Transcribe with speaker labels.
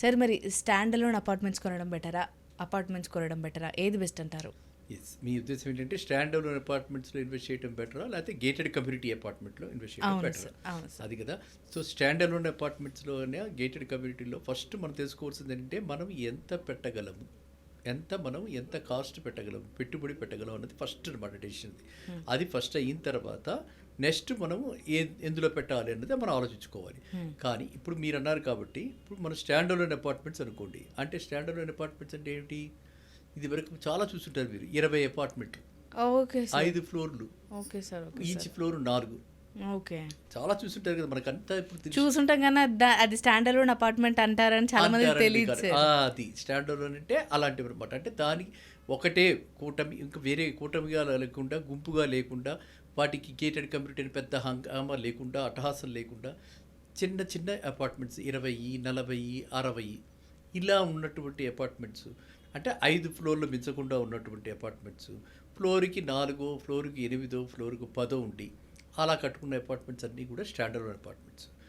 Speaker 1: Sir మరి stand alone apartments కొనడం బెటరా, అపార్ట్మెంట్స్ కొనడం బెటరా, ఏది బెస్ట్ అంటారు?
Speaker 2: ఎస్, మీ ఉద్దేశం ఏంటంటే స్టాండ్ అలోన్ అపార్ట్మెంట్స్లో ఇన్వెస్ట్ చేయడం బెటరా, లేకపోతే గేటెడ్ కమ్యూనిటీ అపార్ట్మెంట్లో ఇన్వెస్ట్ చేయడం
Speaker 1: అవును
Speaker 2: బెటరా?
Speaker 1: సార్, అవును సార్.
Speaker 2: అది కదా. సో స్టాండ్ అలోన్ అపార్ట్మెంట్స్లోనే గేటెడ్ కమ్యూనిటీలో ఫస్ట్ మనం తెలుసుకోవాల్సింది ఏంటంటే మనం ఎంత పెట్టగలము, ఎంత కాస్ట్ పెట్టగలం, పెట్టుబడి పెట్టగలం అన్నది ఫస్ట్ అనమాట డెసిషన్. అది ఫస్ట్ అయిన తర్వాత నెక్స్ట్ మనము ఎందులో పెట్టాలి అన్నది మనం ఆలోచించుకోవాలి. కానీ ఇప్పుడు మీరు అన్నారు కాబట్టి ఇప్పుడు మన స్టాండ్ అలోన్ అపార్ట్మెంట్స్ అనుకోండి. అంటే స్టాండ్ అలోన్ అపార్ట్మెంట్స్ అంటే ఏమిటి? ఇది వరకు చాలా చూస్తుంటారు మీరు, 20 అపార్ట్మెంట్లు,
Speaker 1: ఓకే సార్.
Speaker 2: 5 ఫ్లోర్లు,
Speaker 1: okay sir. Okay
Speaker 2: each
Speaker 1: sir.
Speaker 2: Floor 4,
Speaker 1: okay,
Speaker 2: చాలా చూస్తుంటారు కదా. మనకంతా ఇప్పుడు
Speaker 1: చూసుంటాం కానీ అది స్టాండ్ అలోన్ అపార్ట్మెంట్ అంటారని చాలా మందికి తెలియదు సార్.
Speaker 2: అది స్టాండ్ అలోన్ అంటే అలాంటివి అనమాట. అంటే దానికి ఒకటే కూటమి, ఇంకా వేరే కూటమిగా లేకుండా, గుంపుగా లేకుండా, వాటికి గేటెడ్ కమ్యూనిటీ అని పెద్ద హంగామా లేకుండా, అట్టహాసం లేకుండా, చిన్న చిన్న అపార్ట్మెంట్స్ 20, 40, 60 ఇలా ఉన్నటువంటి అపార్ట్మెంట్స్, అంటే 5 ఫ్లోర్లు మించకుండా ఉన్నటువంటి అపార్ట్మెంట్స్, ఫ్లోర్కి 4, ఫ్లోర్కి 8, ఫ్లోర్కి 10 ఉండి అలా కట్టుకున్న అపార్ట్మెంట్స్ అన్నీ కూడా స్టాండ్ అలోన్ అపార్ట్మెంట్స్.